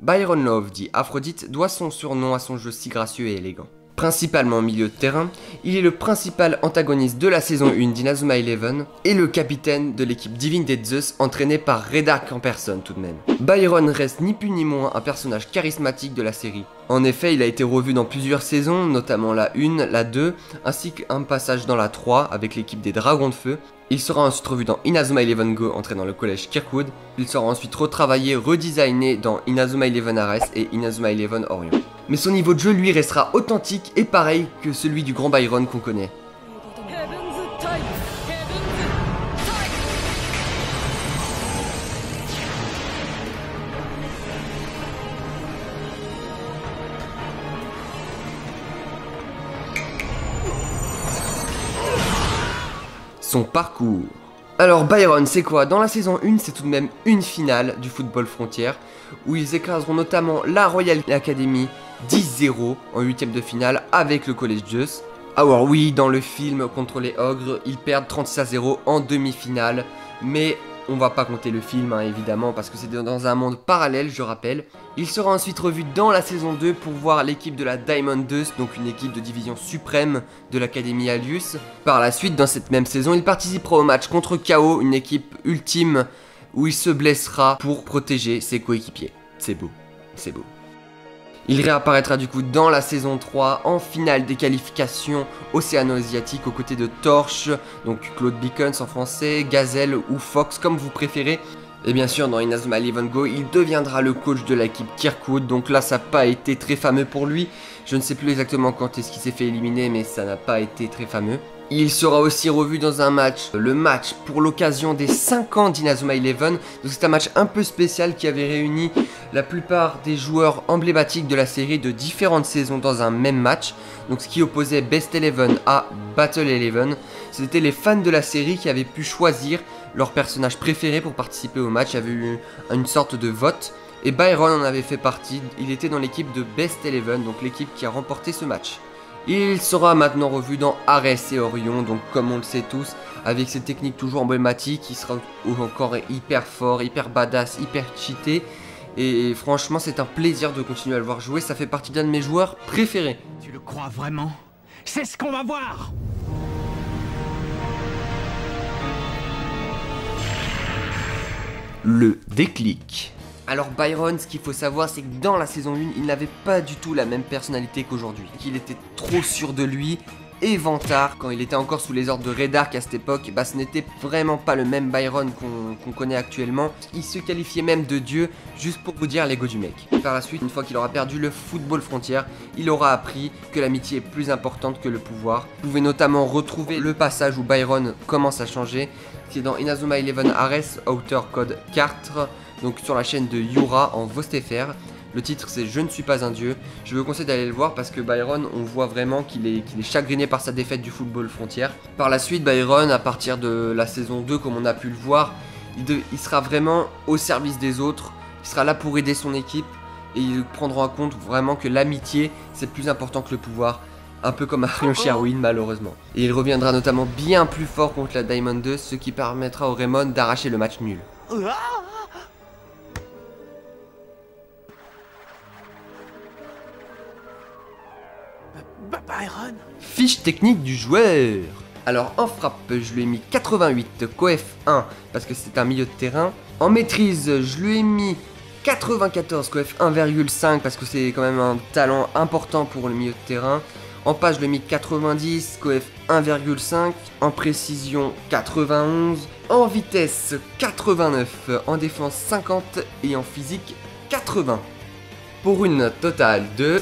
Byron Love, dit Aphrodite, doit son surnom à son jeu si gracieux et élégant. Principalement milieu de terrain, il est le principal antagoniste de la saison 1 d'Inazuma Eleven et le capitaine de l'équipe Divine des Zeus entraîné par Red Arc en personne tout de même. Byron reste ni plus ni moins un personnage charismatique de la série. En effet, il a été revu dans plusieurs saisons, notamment la 1, la 2, ainsi qu'un passage dans la 3 avec l'équipe des Dragons de Feu. Il sera ensuite revu dans Inazuma Eleven Go, entré dans le collège Kirkwood. Il sera ensuite retravaillé, redesigné dans Inazuma Eleven Ares et Inazuma Eleven Orion. Mais son niveau de jeu, lui, restera authentique et pareil que celui du grand Byron qu'on connaît. Son parcours. Alors Byron, c'est quoi? Dans la saison 1, c'est tout de même une finale du football frontière, où ils écraseront notamment la Royal Academy 10-0 en 8ème de finale avec le Collège Zeus. Alors oui, dans le film contre les Ogres, ils perdent 36-0 en demi-finale, mais on va pas compter le film évidemment parce que c'est dans un monde parallèle, je rappelle. Il sera ensuite revu dans la saison 2 pour voir l'équipe de la Diamond Dust, donc une équipe de division suprême de l'Académie Alius. Par la suite, dans cette même saison, il participera au match contre KO, une équipe ultime où il se blessera pour protéger ses coéquipiers. C'est beau, c'est beau. Il réapparaîtra du coup dans la saison 3 en finale des qualifications océano-asiatiques aux côtés de Torch, donc Claude Beacons en français, Gazelle ou Fox comme vous préférez. Et bien sûr dans Inazuma Eleven Go, il deviendra le coach de l'équipe Kirkwood, donc là ça n'a pas été très fameux pour lui. Je ne sais plus exactement quand est-ce qu'il s'est fait éliminer, mais ça n'a pas été très fameux. Il sera aussi revu dans un match, le match pour l'occasion des 5 ans d'Inazuma Eleven. Donc c'est un match un peu spécial qui avait réuni la plupart des joueurs emblématiques de la série de différentes saisons dans un même match. Donc ce qui opposait Best Eleven à Battle Eleven. C'était les fans de la série qui avaient pu choisir leur personnage préféré pour participer au match. Il y avait eu une sorte de vote. Et Byron en avait fait partie, il était dans l'équipe de Best Eleven, donc l'équipe qui a remporté ce match. Il sera maintenant revu dans Ares et Orion, donc comme on le sait tous, avec ses techniques toujours emblématiques, il sera encore hyper fort, hyper badass, hyper cheaté. Et franchement c'est un plaisir de continuer à le voir jouer, ça fait partie d'un de mes joueurs préférés. Tu le crois vraiment? C'est ce qu'on va voir! Le déclic. Alors Byron, ce qu'il faut savoir, c'est que dans la saison 1, il n'avait pas du tout la même personnalité qu'aujourd'hui. Qu'il était trop sûr de lui, et vantard, quand il était encore sous les ordres de Red Arc à cette époque, bah ce n'était vraiment pas le même Byron qu'on connaît actuellement. Il se qualifiait même de dieu, juste pour vous dire l'ego du mec. Par la suite, une fois qu'il aura perdu le football frontière, il aura appris que l'amitié est plus importante que le pouvoir. Vous pouvez notamment retrouver le passage où Byron commence à changer. C'est dans Inazuma Eleven Ares Outer Code 4, donc sur la chaîne de Yura en Vostéfer. Le titre c'est Je ne suis pas un dieu. Je vous conseille d'aller le voir parce que Byron, on voit vraiment qu'il est chagriné par sa défaite du football frontière. Par la suite, Byron, à partir de la saison 2, comme on a pu le voir, il sera vraiment au service des autres. Il sera là pour aider son équipe et il prendra en compte vraiment que l'amitié c'est plus important que le pouvoir. Un peu comme Arion Sherwin malheureusement. Et il reviendra notamment bien plus fort contre la Diamond 2, ce qui permettra au Raymond d'arracher le match nul. Byron? Fiche technique du joueur. Alors en frappe, je lui ai mis 88, coef 1 parce que c'est un milieu de terrain. En maîtrise, je lui ai mis 94, coef 1,5 parce que c'est quand même un talent important pour le milieu de terrain. En passe, je lui ai mis 90, coef 1,5. En précision, 91. En vitesse, 89. En défense, 50. Et en physique, 80. Pour une note totale de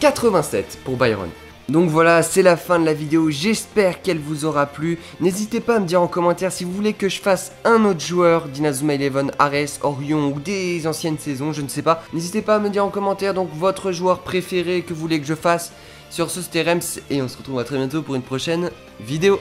87 pour Byron. Donc voilà, c'est la fin de la vidéo, j'espère qu'elle vous aura plu. N'hésitez pas à me dire en commentaire si vous voulez que je fasse un autre joueur d'Inazuma Eleven, Ares, Orion ou des anciennes saisons, je ne sais pas. N'hésitez pas à me dire en commentaire donc votre joueur préféré que vous voulez que je fasse. Sur ce, c'était Rems et on se retrouve très bientôt pour une prochaine vidéo.